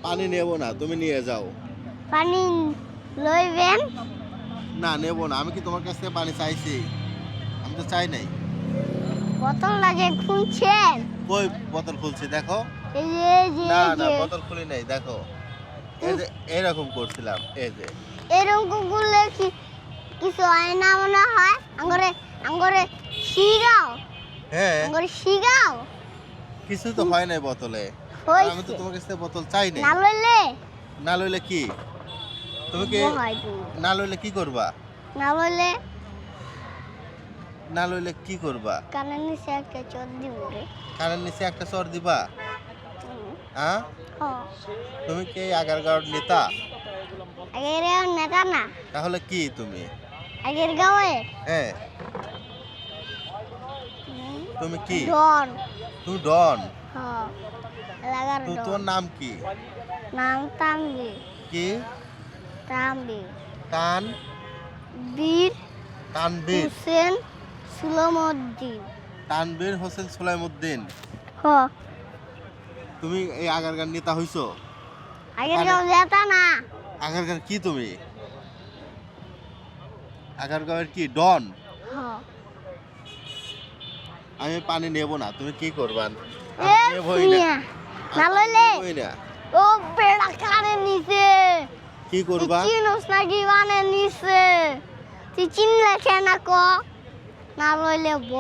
পানি নেব না, তুমি নিয়ে যাও। পানি লইবেন? না, নেব না। আমি কি তোমার কাছ থেকে পানি চাইছি? আমি তো চাই নাই। বোতল লাগে খুলছেন? কই বোতল খুলছি দেখো। এই যে এই যে না এই না, যে বোতল খুলি নাই, দেখো। এই যে এরকম করছিলাম, এই যে। এরকম করলে কি কিছু হয় না মনে হয়? আঙ্গরে শিগাও, হ্যাঁ, আঙ্গরে শিগাও। কিছু তো হয় নাই বোতলে। আর আমি তো হইছে তোমার কাছ থেকে বোতল চাই নাই। না লইলে না লইলে কি? তুমি কি বহাই তুমি। না লইলে কি করবা? না লইলে না লইলে কি করবা? কানের নিচে একটা চোর দিব রে। কানের নিচে একটা চর দিবা? হুম, হ্যাঁ? হ্যাঁ। তুমি কি আগারগাঁওর নেতা? আগের নেতা না, তাহলে কি তুমি? আগের গাঁয়ে হ্যাঁ, তুমি কি? ডন। তুমি ডন? হ্যাঁ, এলাকার ডন। তোমার নাম কি? নাম তানবীর। কি? তানবীর। তান বীর তানবীর হোসেন সুলামউদ্দিন। তানবীর হোসেন সুলাইমউদ্দিন। হ, তুমি এই আগারগাঁওর নেতা হইছো? আগের গাঁও যেতা না। আগারগাঁওর কি তুমি? আগারগাঁওয়ের কি ডন? হ, আমি পানি নেব না, তুমি কি করবা? এ আমি নেবই না। শুনিয়া না লইলে নেবই না। ও বেড়া কানে নিচে কি তুই করবা? চিনোস নাকি মানে নিচে তুই চিনলে কেন ক না লইলে ব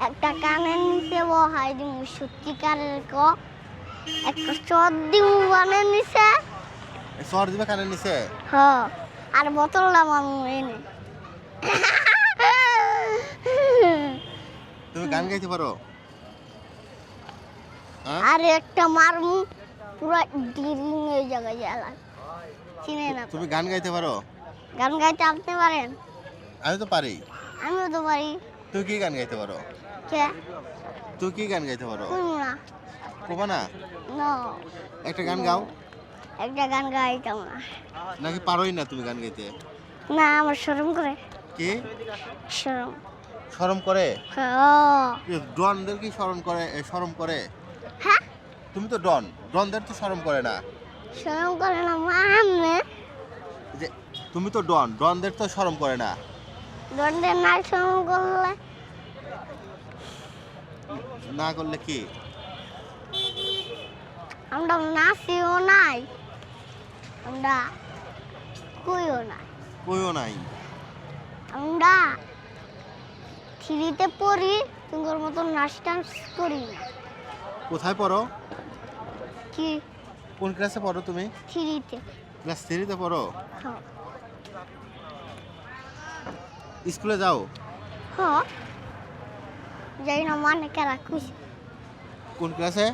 একটা কানের নিচে ব হাই দিমু সত্যিকারের ক একটা চর দিমু কানের নিচে। চর দিবা কানের নিচে? হ, আর বোতলটা মামু এনে। তুমি গান গাইতে পারো? হ্যাঁ? আর একটা মারমু পুরা ডিরিং হয়ে যাবে জ্বালা চিনে না তো। তুমি গান গাইতে পারো? গান গাইতে আপনি পারেন? আমি তো পারি। আমিও তো পারি। তুই কি গান গাইতে পারো? কে তুই কি গান গাইতে পারো? শুনবো না। কোবা না? No, একটা গান গাও। একটা গান গাইতাম না। নাকি পারোই না তুমি গান গাইতে? না আমার শরম করে। কি? শরম। শরম করে? হ্যাঁ। ডনদের কি শরম করে? শরম করে? হ্যাঁ? তুমি তো ডন, ডনদের তো শরম করে না। শরম করে না মানে? যে তুমি তো ডন, ডনদের তো শরম করে না। দণ্ডে না শরম করলে না করলে কি? আমরা নাচিও নাই, আমরা কইও নাই, কইও নাই। আমরা থ্রিতে পড়ি তোমার মতো নাচ টাচ করি না। কোথায় পড়ো? কি? কোন ক্লাসে পড়ো তুমি? থ্রিতে। ক্লাস 3-তে পড়ো? হ্যাঁ। স্কুলে যাও? হ্যাঁ, যাই না মানে কেরা খুশি। কোন ক্লাসে?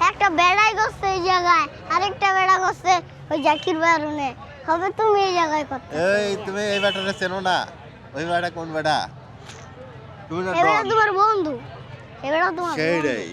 একটা বেড়াই করছে এই জায়গায়, আরেকটা বেড়া করছে ওই জাকির বারুনে। হবে তুমি এই জায়গায় করতে? এই তুমি এই ব্যাটারে চেনো না? ওই ব্যাটা কোন ব্যাটা? তুমি না এবারে ডন। তোমার বন্ধু, এবারে তোমার বন্ধু। সেইটাই।